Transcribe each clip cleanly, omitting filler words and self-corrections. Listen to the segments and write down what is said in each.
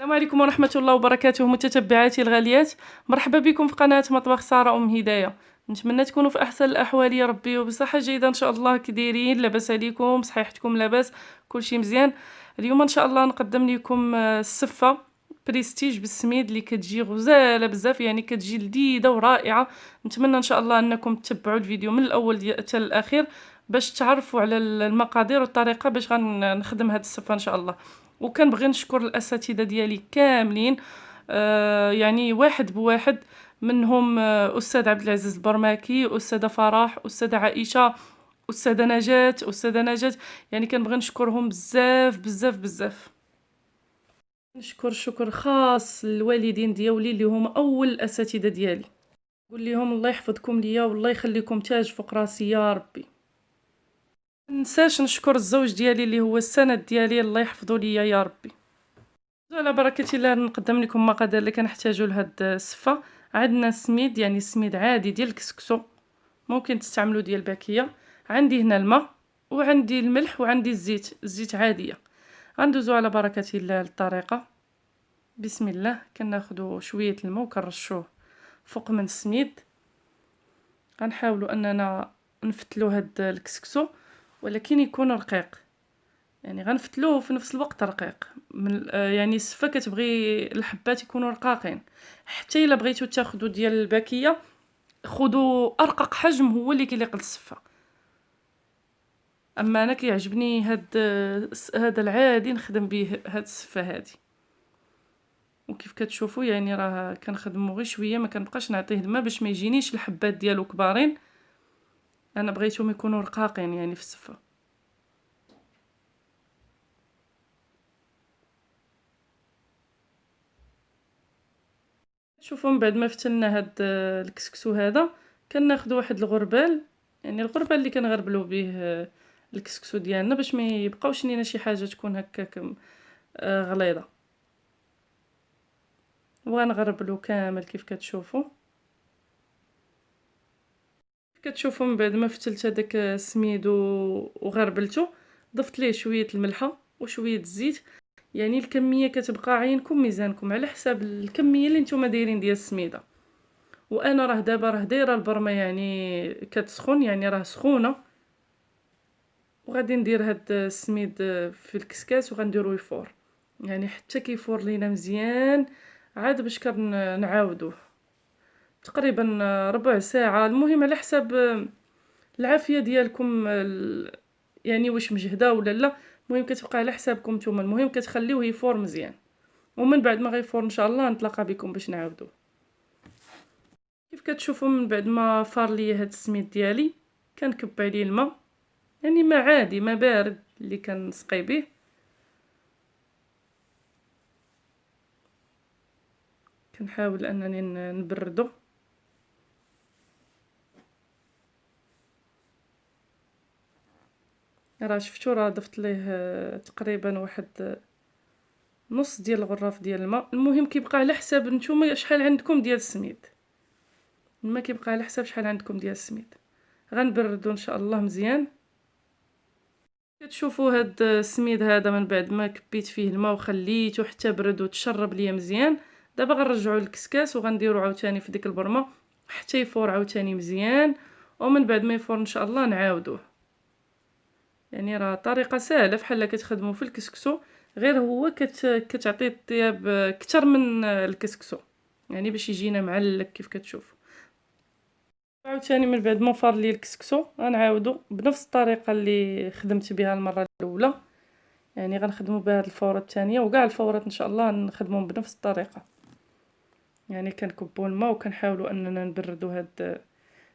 السلام عليكم ورحمة الله وبركاته متتبعاتي الغاليات. مرحبا بكم في قناة مطبخ سارة هداية. نتمنى تكونوا في احسن الاحوال يا ربي وبصحة جيدة ان شاء الله. كديرين؟ لاباس عليكم؟ صحيحتكم لاباس؟ كلشي مزيان؟ اليوم ان شاء الله نقدم لكم السفة بريستيج بالسميد اللي كتجي غزاله بزاف، يعني كتجي لذيذه ورائعه. نتمنى ان شاء الله انكم تتبعوا الفيديو من الاول حتى الاخير باش تعرفوا على المقادير والطريقه باش غنخدم هذه السفه ان شاء الله. وكنبغي نشكر الاساتذه ديالي كاملين، يعني واحد بواحد منهم استاذ عبد العزيز البرماكي، استاذه فرح، استاذه عائشه، استاذه نجاة. يعني كنبغي نشكرهم بزاف بزاف بزاف. نشكر شكر خاص للوالدين ديالي اللي هما اول الاساتذه ديالي. نقول لهم الله يحفظكم ليا والله يخليكم تاج فوق راسي يا ربي. ننساش نشكر الزوج ديالي اللي هو السند ديالي، الله يحفظه ليا يا ربي. على بركة الله نقدم لكم مقادير اللي كنحتاجو لهاد السفة. عندنا سميد، يعني سميد عادي ديال الكسكسو، ممكن تستعملوا ديال الباكيه. عندي هنا الماء وعندي الملح وعندي الزيت عاديه. غندوزو على بركة الله للطريقه. بسم الله. كناخدو شويه الماء وكنرشوه فوق من السميد. غنحاولوا اننا نفتلو هاد الكسكسو ولكن يكون رقيق، يعني غنفتلوه في نفس الوقت رقيق. من يعني السفه كتبغي الحبات يكونوا رقاقين. حتى الا بغيتو تاخذوا ديال الباكيه خذوا ارقق حجم هو اللي كيليق للسفه. اما انا كيعجبني هذا العادي نخدم به هاد السفه هادي. وكيف كتشوفوا يعني راه كنخدمو غير شويه، ما كنبقاش نعطيه الماء باش ما يجينيش الحبات ديالو كبارين. انا بغيتهم يكونوا رقاقين يعني في السفه. شوفوا من بعد ما فتلنا هاد الكسكسو هذا كناخذ واحد الغربال، يعني الغربال اللي كنغربلو به الكسكسو ديالنا باش ما يبقاوش لينا شي حاجه تكون هكاك غليظه. وغنغربلو كامل كيف كتشوفوا. كتشوفوا من بعد ما فتلت هذاك السميد وغربلته، ضفت ليه شويه الملحه وشويه الزيت. يعني الكميه كتبقى عينكم ميزانكم على حساب الكميه اللي نتوما دايرين ديال السميده. وانا راه دابا دايره البرمه يعني كتسخن، يعني راه سخونه. وغادي ندير هاد السميد في الكسكاس وغنديروه يفور، يعني حتى كيفور لينا مزيان عاد باش كنعاودوه تقريبا ربع ساعه. المهم على حساب العافيه ديالكم، يعني واش مجهده ولا لا. المهم كتبقى على حسابكم نتوما. المهم كتخليوه يفور مزيان، ومن بعد ما غيفور ان شاء الله نتلاقى بكم باش نعاودوه. كيف كتشوفوا من بعد ما فار ليا هاد السميد ديالي كنكب عليه الماء، يعني ما عادي ما بارد اللي كنسقي به. كنحاول انني نبردو. راه شفتوا راه ضفت ليه تقريبا واحد نص ديال الغراف ديال الماء. المهم كيبقى على حساب نتوما شحال عندكم ديال السميد. الماء كيبقى على حساب شحال عندكم ديال السميد. غنبردو ان شاء الله مزيان. كتشوفوا هاد السميد هذا من بعد ما كبيت فيه الماء وخليته حتى برد وتشرب ليا مزيان. دابا غنرجعوا للكسكاس وغنديرو عاوتاني في ديك البرمه حتى يفور عاوتاني مزيان. ومن بعد ما يفور ان شاء الله نعاودوه. يعني راه طريقه سهله بحال كتخدموا في الكسكسو، غير هو كتعطي الطياب اكثر من الكسكسو، يعني باش يجينا معلك كيف كتشوف. عاوتاني من بعد ما فار لي الكسكسو غنعاودو بنفس الطريقه اللي خدمت بها المره الاولى. يعني غنخدموا بها الفوره الثانيه وكاع الفورات ان شاء الله نخدمهم بنفس الطريقه. يعني كنكبوا الماء وكنحاولوا اننا نبردوا هاد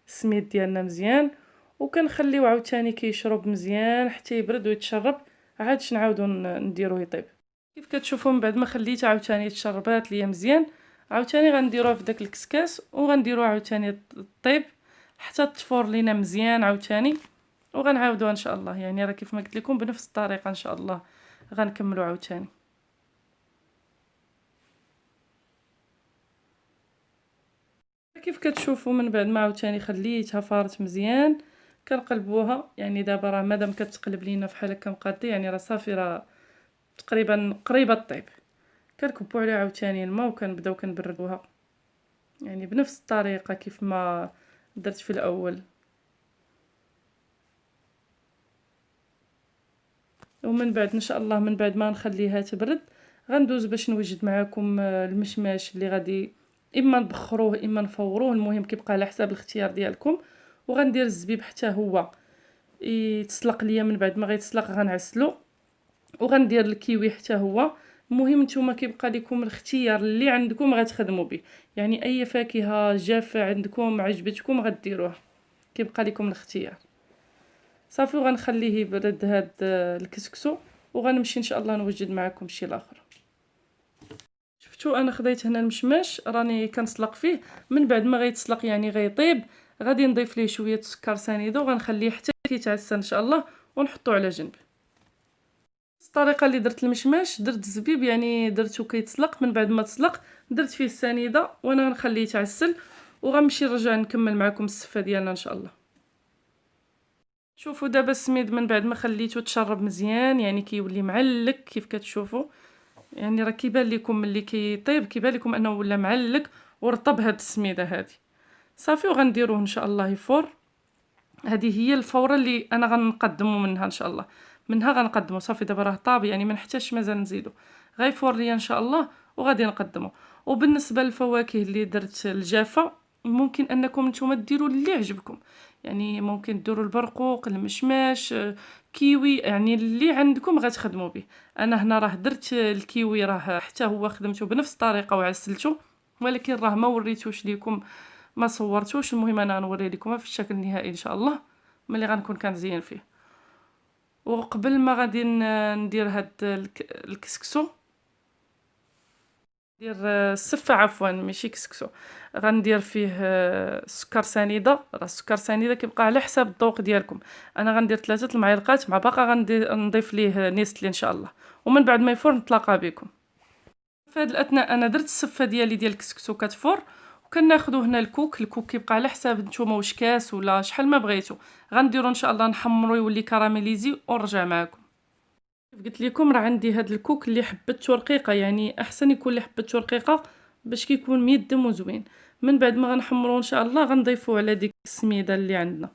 السميد ديالنا مزيان، وكنخليو عاوتاني كيشرب مزيان حتى يبرد ويتشرب. عادش نعاودو نديروه يطيب. كيف كتشوفوا من بعد ما خليت عاوتاني تشربات ليا مزيان، عاوتاني غنديروه في داك الكسكاس وغنديروه عاوتاني طيب حتى تفور لينا مزيان عاوتاني. وغنعاودوها ان شاء الله، يعني راه كيف ما قلت لكم بنفس الطريقه ان شاء الله غنكملوا عاوتاني. كيف كتشوفوا من بعد ما عاوتاني خليتها فارت مزيان كنقلبوها. يعني دابا راه مادام كتقلب لينا فحال هكا مقادي، يعني راه صافي راه تقريبا قريبه الطيب. كنكبوا عليها عاوتاني الماء وكنبداو كنبردوها يعني بنفس الطريقه كيف ما درت في الاول. ومن بعد ان شاء الله من بعد ما نخليها تبرد غندوز باش نوجد معكم المشماش اللي غادي اما نبخروه اما نفوروه، المهم كيبقى على حساب الاختيار ديالكم. وغندير الزبيب حتى هو يتسلق ليا، من بعد ما غيتسلق غنعسلو. وغندير الكيوي حتى هو. المهم نتوما كيبقى لكم الاختيار اللي عندكم غتخدموا به، يعني اي فاكهه جافه عندكم عجبتكم غديروها، كيبقى لكم الاختيار. صافي وغنخليه يبرد هاد الكسكسو وغنمشي ان شاء الله نوجد معكم شي الاخر. شفتوا انا خديت هنا المشماش راني كنسلق فيه، من بعد ما غيتسلق يعني غيطيب غادي نضيف ليه شويه سكر سنيده وغنخليه حتى كيتعسى ان شاء الله ونحطو على جنب. الطريقه اللي درت المشماش درت الزبيب يعني درتو كيتسلق، من بعد ما تسلق درت فيه السنيده وانا غنخليه يتعسل وغنمشي نرجع نكمل معكم السفه ديالنا ان شاء الله. شوفوا دابا السميد من بعد ما خليته تشرب مزيان يعني كيولي معلك كيف كتشوفوا، يعني راه كيبان لكم ملي كيطيب كيبان لكم انه ولا معلك ورطب هاد السميده هذه. صافي وغنديروه ان شاء الله يفور. هذه هي الفوره اللي انا غنقدموا منها ان شاء الله، منها غنقدموا. صافي دابا راه طاب يعني ما نحتاجش مازال نزيدو، غيفور ليا ان شاء الله وغادي نقدمه. وبالنسبه للفواكه اللي درت الجافه ممكن انكم نتوما ديروا اللي عجبكم، يعني ممكن ديروا البرقوق المشماش كيوي، يعني اللي عندكم غتخدموا به. انا هنا راه درت الكيوي راه حتى هو خدمته بنفس الطريقه وعسلته، ولكن راه ما وريتوش ليكم ما صورتوش. المهم انا غنوري لكم في الشكل النهائي ان شاء الله ملي غنكون كنزين فيه. وقبل ما غادي ندير هاد الكسكسو ندير السفه عفوا ماشي كسكسو، غندير فيه سكر سنيده. راه السكر سنيده كيبقى على حساب الذوق ديالكم. انا غندير 3 المعالق مع باقا نضيف ليه نيستلي ان شاء الله، ومن بعد ما يفور نتلاقى بكم. في هذا الاثناء انا درت السفه ديالي ديال الكسكسو كتفور، وكناخذوا هنا الكوك كيبقى على حساب نتوما واش كاس ولا شحال ما بغيتو. غنديرو ان شاء الله نحمرو يولي كراميليزي ونرجع معكم. كيف قلت لكم راه عندي هاد الكوك اللي حبته رقيقه، يعني احسن يكون اللي حبته رقيقه باش كيكون ميدم وزوين. من بعد ما غنحمرو ان شاء الله غنضيفوه على ديك السميده اللي عندنا.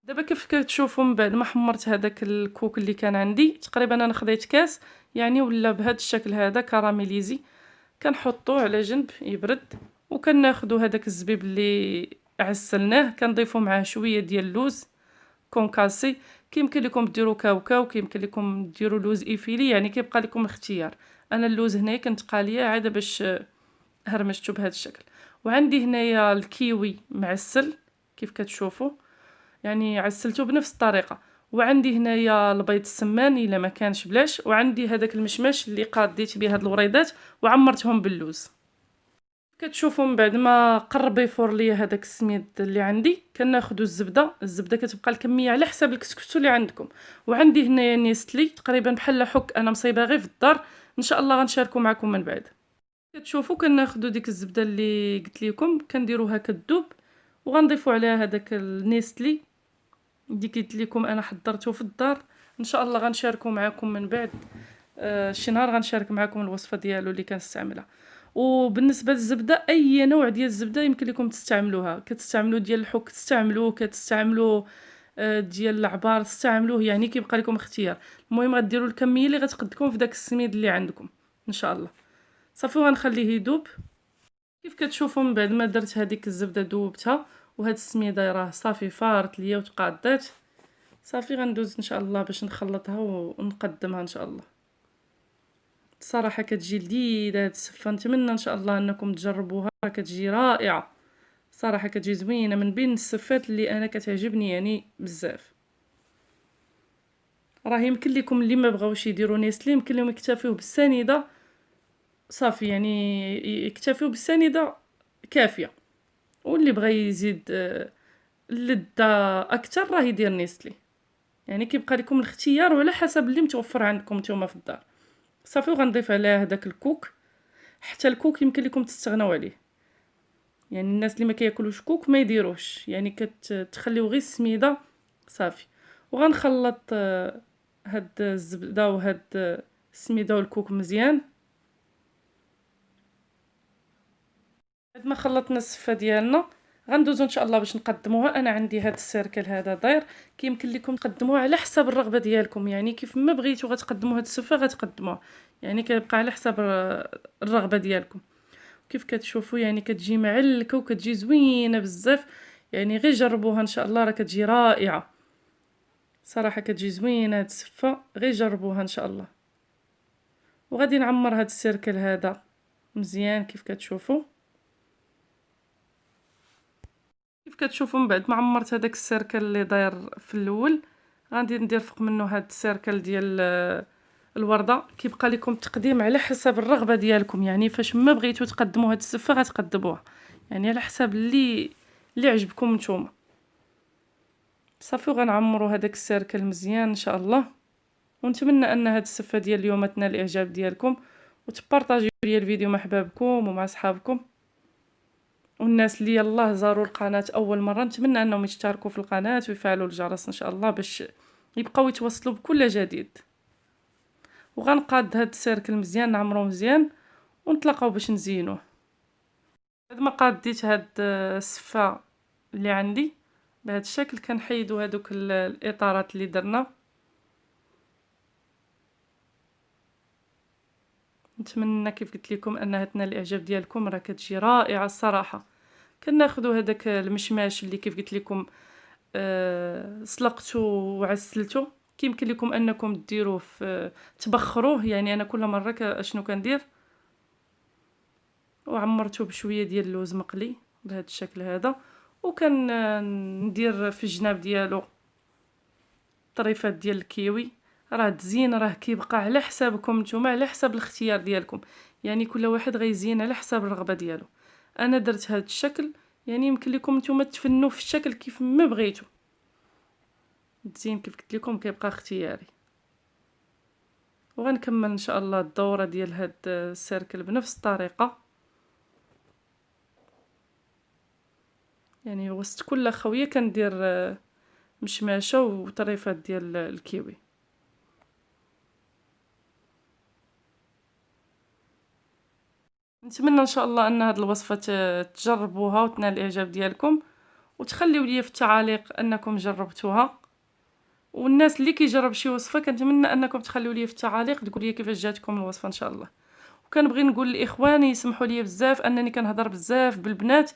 دابا كيف كتشوفوا من بعد ما حمرت هذاك الكوك اللي كان عندي تقريبا انا خديت كاس يعني ولا بهذا الشكل هذا كراميليزي، كنحطوه على جنب يبرد. وكناخذوا هذاك الزبيب اللي عسلناه كنضيفوا معاه شويه ديال اللوز كونكاسي، كيمكن لكم ديروا كاوكاو كيمكن لكم ديروا لوز ايفيلي، يعني كيبقى لكم الاختيار. انا اللوز هنا كنت قاليه عاده باش هرمشته بهذا الشكل. وعندي هنايا الكيوي معسل كيف كتشوفوا يعني عسلته بنفس الطريقه. وعندي هنايا البيض السمان الا ما كانش بلاش، وعندي هذاك المشماش اللي قاديت به هاد الوريضات وعمرتهم باللوز. كتشوفوا من بعد ما قرب يفور ليا هذاك السميد اللي عندي كناخذوا الزبده كتبقى الكميه على حساب الكسكسو اللي عندكم. وعندي هنايا نيستلي تقريبا بحال حك انا مصيبه غير في الدار، ان شاء الله غنشاركو معكم من بعد. كتشوفوا كناخذوا ديك الزبده اللي قلت لكم كنديروها كتذوب وغنضيفوا عليها هذاك النيستلي اللي قلت لكم انا حضرته في الدار. ان شاء الله غنشاركو معكم من بعد شي نهار غنشارك معكم الوصفه ديالو اللي كنستعملها. وبالنسبه للزبده اي نوع ديال الزبده يمكن لكم تستعملوها، كتستعملوا ديال الحك تستعملوه، كتستعملوا ديال العبار تستعملوه، يعني كيبقى لكم اختيار. المهم غديروا الكميه اللي غتقدكم في داك السميد اللي عندكم ان شاء الله. صافي غنخليه يذوب. كيف كتشوفوا من بعد ما درت هذيك الزبده ذوبتها وهاد السميده راه صافي فارت ليا وتقادات. صافي غندوز ان شاء الله باش نخلطها ونقدمها ان شاء الله. صراحه كتجي لذيذه هاد السفه، نتمنى ان شاء الله انكم تجربوها، كتجي رائعه صراحه، كتجي زوينه من بين السفات اللي انا كتعجبني يعني بزاف. راه يمكن لكم اللي ما بغاوش يديروا نيسلي يمكن لهم يكتفيو بالسنيده صافي، يعني يكتفيو بالسنيده كافيه. واللي بغى يزيد اللذه اكثر راه يدير نيسلي، يعني كيبقى لكم الاختيار وعلى حسب اللي متوفر عندكم نتوما في الدار. صافي وغنضيف عليه هذاك الكوك، حتى الكوك يمكن لكم تستغناو عليه، يعني الناس اللي ما كياكلوش كوك ما يديروش، يعني كتخليو غير السميده صافي. وغنخلط هاد الزبده وهاد السميده والكوك مزيان بعد ما خلطنا السفه ديالنا غندوزو ان شاء الله باش نقدموها. انا عندي هذا السيركل هذا داير، كيمكن لكم تقدموه على حسب الرغبه ديالكم، يعني كيف ما بغيتو غتقدموا هاد السفه غتقدموها، يعني كيبقى على حسب الرغبه ديالكم. كيف كتشوفوا يعني كتجي معلكه وكتجي زوينه بزاف، يعني غير جربوها ان شاء الله راه كتجي رائعه صراحه، كتجي زوينه هاد السفه، غير جربوها ان شاء الله. وغادي نعمر هاد السيركل هذا مزيان كيف كتشوفوا. كيف كتشوفوا من بعد ما عمرت هذاك السيركل اللي داير في الاول، غادي ندير فوق منه هاد السيركل ديال الورده. كيبقى لكم التقديم على حسب الرغبه ديالكم، يعني فاش ما بغيتو تقدموا هاد السفه غتقدموها، يعني على حسب اللي عجبكم نتوما. صافي غنعمروا هذاك السيركل مزيان ان شاء الله. ونتمنى ان هاد السفه ديال اليوم تنال الاعجاب ديالكم، وتبارطاجيو لي الفيديو مع حبابكم ومع صحابكم. والناس اللي يلاه زاروا القناه اول مره نتمنى انهم يشتركوا في القناه ويفعلوا الجرس ان شاء الله باش يبقاو يتوصلوا بكل جديد. وغنقاد هاد السيركل مزيان نعمرو مزيان ونتلاقاو باش نزينوه. بعد ما قاديت هاد السفه اللي عندي بهذا الشكل كنحيدوا هذوك الاطارات اللي درنا. نتمنى كيف قلت لكم انها تنال الاعجاب ديالكم، راه كتجي رائعه الصراحه. كناخذوا هذاك المشماش اللي كيف قلت لكم سلقته وعسلته، كيمكن لكم انكم ديروه في تبخروه، يعني انا كل مره اشنو كندير، وعمرته بشويه ديال اللوز مقلي بهذا الشكل هذا، وكان ندير في الجناب ديالو طريفات ديال الكيوي. راه تزيين راه كيبقى على حسابكم نتوما، على حساب الاختيار ديالكم، يعني كل واحد غيزين على حساب الرغبه ديالو. انا درت هذا الشكل، يعني يمكن لكم نتوما تفنوا في الشكل كيف ما بغيتو. التزيين كيف قلت لكم كيبقى اختياري. وغنكمل ان شاء الله الدوره ديال هاد السيركل بنفس الطريقه، يعني وسط كل خويه كندير مشماشه وطريفات ديال الكيوي. نتمنى ان شاء الله ان هاد الوصفه تجربوها وتنال الاعجاب ديالكم، وتخليو لي في التعاليق انكم جربتوها. والناس اللي كيجرب شي وصفه كنتمنى انكم تخليو لي في التعاليق تقولوا لي كيفاش جاتكم الوصفه ان شاء الله. وكنبغي نقول للاخوان يسمحوا لي بزاف انني كنهضر بزاف بالبنات،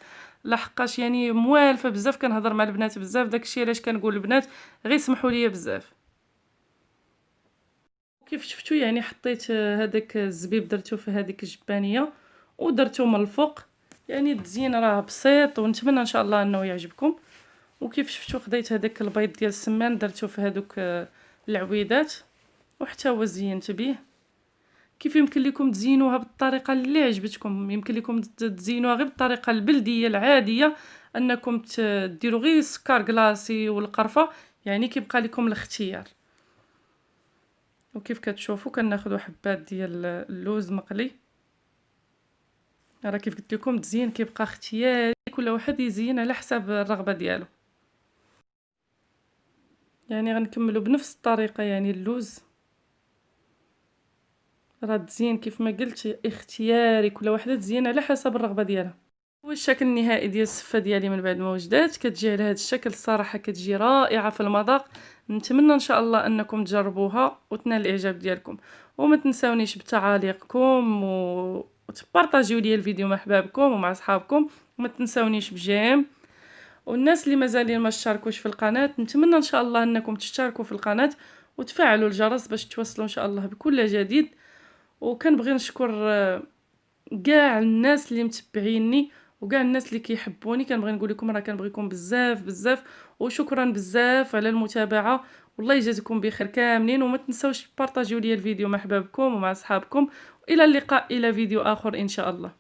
لحقاش يعني موالفه بزاف كنهضر مع البنات بزاف، داكشي علاش كنقول البنات غير سمحوا لي بزاف. كيف شفتوا يعني حطيت هذاك الزبيب درتو في هذيك الجبانيه ودرتو من الفوق، يعني التزيين راه بسيط ونتمنى ان شاء الله انه يعجبكم. وكيف شفتوا خديت هذاك البيض ديال السمان درتو في هذوك العويدات وحتى هو زينت به. كيف يمكن لكم تزينوها بالطريقه اللي عجبتكم، يمكن لكم تزينوها غير بالطريقه البلديه العاديه، انكم ديروا غير السكر كلاصي والقرفه، يعني كيبقى لكم الاختيار. وكيف كتشوفوا كناخذوا حبات ديال اللوز مقلي، راه كيف قلت لكم تزيين كيبقى اختياري، كل واحد يزين على حسب الرغبه ديالو. يعني غنكملوا بنفس الطريقه، يعني اللوز راه تزيين كيف ما قلت اختياري، كل وحده تزين على حسب الرغبه ديالها. هو الشكل النهائي ديال السفه ديالي من بعد ما وجدات، كتجي على هذا الشكل الصراحه كتجي رائعه في المذاق. نتمنى ان شاء الله انكم تجربوها وتنال الاعجاب ديالكم، وما تنساونيش بتعاليقكم وتبارطاجيو لي الفيديو مع احبابكم ومع اصحابكم، وما تنساونيش بجيم. والناس اللي مازالين ما اشتركوش في القناه نتمنى ان شاء الله انكم تشتركوا في القناه وتفعلوا الجرس باش توصلوا ان شاء الله بكل جديد. وكنبغي نشكر كاع الناس اللي متبعيني وكاع الناس اللي كيحبوني، كنبغي نقول لكم راه كنبغيكم بزاف بزاف، وشكرا بزاف على المتابعه، والله يجازيكم بخير كاملين. وما تنساوش بارطاجيو لي الفيديو مع احبابكم ومع اصحابكم، والى اللقاء الى فيديو اخر ان شاء الله.